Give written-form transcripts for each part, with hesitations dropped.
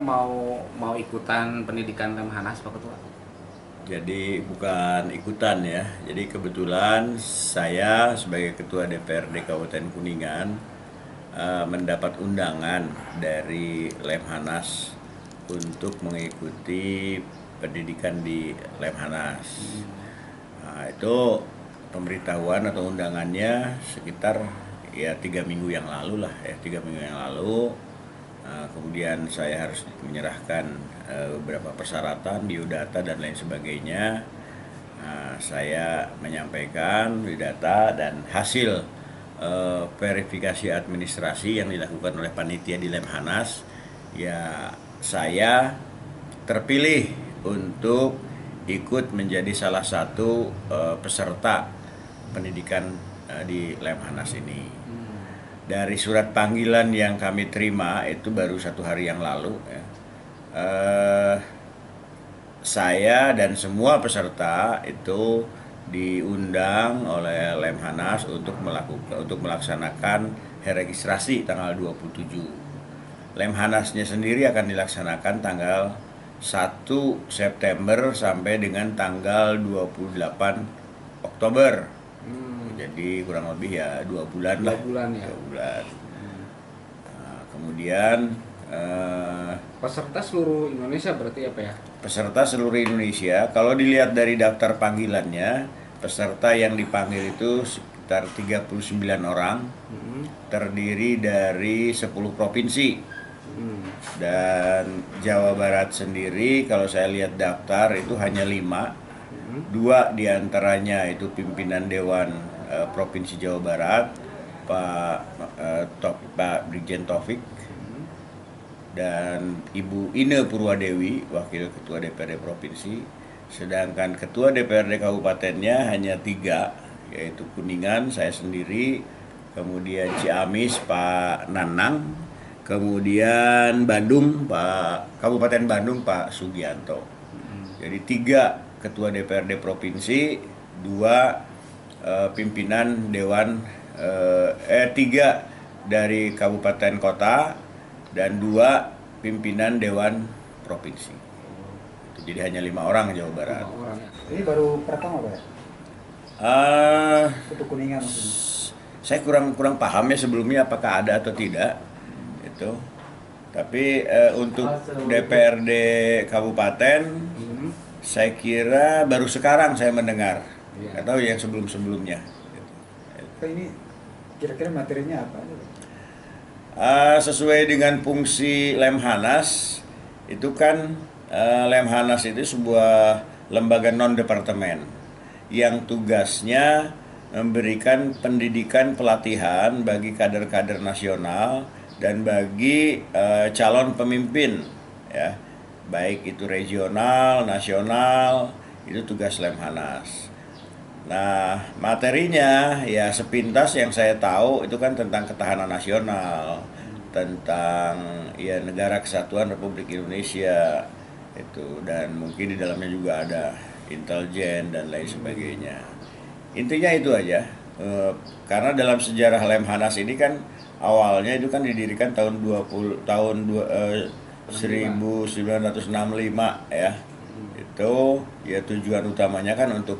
Mau ikutan pendidikan Lemhanas Pak Ketua? Jadi bukan ikutan ya. Jadi kebetulan saya sebagai Ketua DPRD Kabupaten Kuningan mendapat undangan dari Lemhanas untuk mengikuti pendidikan di Lemhanas. Nah, itu pemberitahuan atau undangannya sekitar ya 3 minggu yang lalu lah ya, 3 minggu yang lalu. Kemudian saya harus menyerahkan beberapa persyaratan, biodata dan lain sebagainya. Saya menyampaikan biodata dan hasil verifikasi administrasi yang dilakukan oleh panitia di Lemhanas. Ya, saya terpilih untuk ikut menjadi salah satu peserta pendidikan di Lemhanas ini. Dari surat panggilan yang kami terima itu baru 1 hari yang lalu ya. Saya dan semua peserta itu diundang oleh Lemhanas untuk melaksanakan registrasi tanggal 27. Lemhanasnya sendiri akan dilaksanakan tanggal 1 September sampai dengan tanggal 28 Oktober. Jadi kurang lebih ya 2 bulan lah. 2 bulan ya. 2 bulan. Kemudian Peserta seluruh Indonesia berarti apa ya? peserta seluruh Indonesia, kalau dilihat dari daftar panggilannya, peserta yang dipanggil itu sekitar 39 orang, terdiri dari 10 provinsi. Dan Jawa Barat sendiri, kalau saya lihat daftar itu hanya 5. 2 diantaranya itu pimpinan Dewan Provinsi Jawa Barat, Pak Brigjen Taufik, dan Ibu Ine Purwadewi, Wakil Ketua DPRD Provinsi. Sedangkan Ketua DPRD Kabupatennya hanya 3, yaitu Kuningan, saya sendiri, kemudian Ciamis, Pak Nanang, kemudian Kabupaten Bandung, Pak Sugianto. Jadi 3 Ketua DPRD Provinsi, 2 pimpinan Dewan, 3 dari Kabupaten Kota, dan 2 pimpinan Dewan Provinsi. Jadi hanya 5 orang Jawa Barat. 5 orang ya. Ini baru pertama Pak ya? Uh, Untuk Kuningan maksudnya. saya kurang paham ya sebelumnya apakah ada atau tidak itu. Tapi untuk DPRD Kabupaten, saya kira baru sekarang saya mendengar, atau yang sebelum-sebelumnya. Pak, ini kira-kira materinya apa? Sesuai dengan fungsi Lemhanas, itu kan Lemhanas itu sebuah lembaga non-departemen yang tugasnya memberikan pendidikan pelatihan bagi kader-kader nasional dan bagi calon pemimpin ya, baik itu regional, nasional, itu tugas Lemhanas. Nah, materinya ya sepintas yang saya tahu itu kan tentang ketahanan nasional, tentang ya Negara Kesatuan Republik Indonesia itu, dan mungkin di dalamnya juga ada intelijen dan lain sebagainya. Intinya itu aja. Karena dalam sejarah Lemhanas ini kan awalnya itu kan didirikan tahun 1965 ya. Itu ya tujuan utamanya kan untuk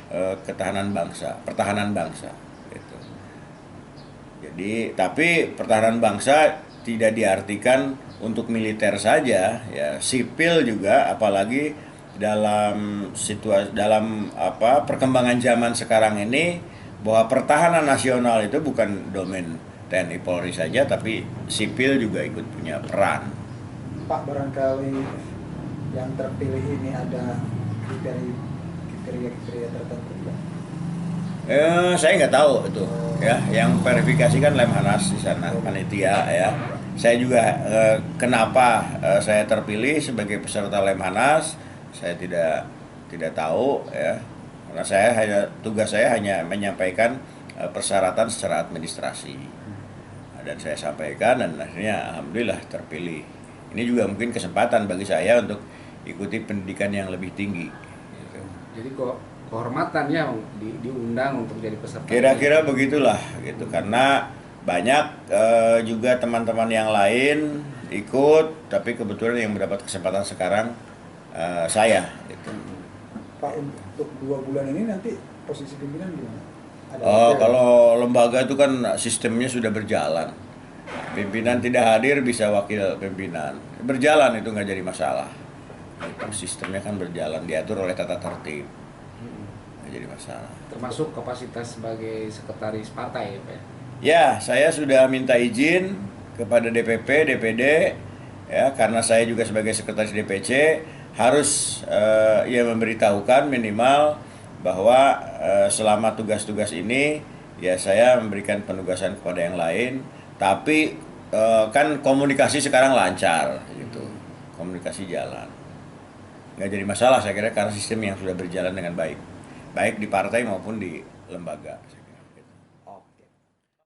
pertahanan bangsa gitu. Jadi tapi pertahanan bangsa tidak diartikan untuk militer saja ya, sipil juga, apalagi dalam perkembangan zaman sekarang ini, bahwa pertahanan nasional itu bukan domain TNI Polri saja, tapi sipil juga ikut punya peran. Pak, barangkali yang terpilih ini ada kriteria tertentu Pak? Saya nggak tahu itu ya, yang verifikasi kan Lemhanas di sana, panitia ya. Saya juga kenapa saya terpilih sebagai peserta Lemhanas, saya tidak tahu ya, karena tugas saya hanya menyampaikan persyaratan secara administrasi, dan saya sampaikan dan akhirnya alhamdulillah terpilih. Ini juga mungkin kesempatan bagi saya untuk ikuti pendidikan yang lebih tinggi. Jadi kok kehormatan ya diundang untuk jadi peserta. Kira-kira begitulah gitu, karena banyak juga teman-teman yang lain ikut, tapi kebetulan yang mendapat kesempatan sekarang saya. Gitu. Pak, untuk 2 bulan ini nanti posisi pimpinan gimana? Kalau lembaga itu kan sistemnya sudah berjalan. Pimpinan tidak hadir bisa wakil pimpinan. Berjalan itu nggak jadi masalah. Itu sistemnya kan berjalan, diatur oleh tata tertib. Nggak jadi masalah. Termasuk kapasitas sebagai sekretaris partai ya Pak ya? Ya, saya sudah minta izin kepada DPP, DPD, ya karena saya juga sebagai sekretaris DPC harus ya memberitahukan minimal bahwa selama tugas-tugas ini ya saya memberikan penugasan kepada yang lain, tapi kan komunikasi sekarang lancar gitu, komunikasi jalan, nggak jadi masalah saya kira karena sistem yang sudah berjalan dengan baik, baik di partai maupun di lembaga.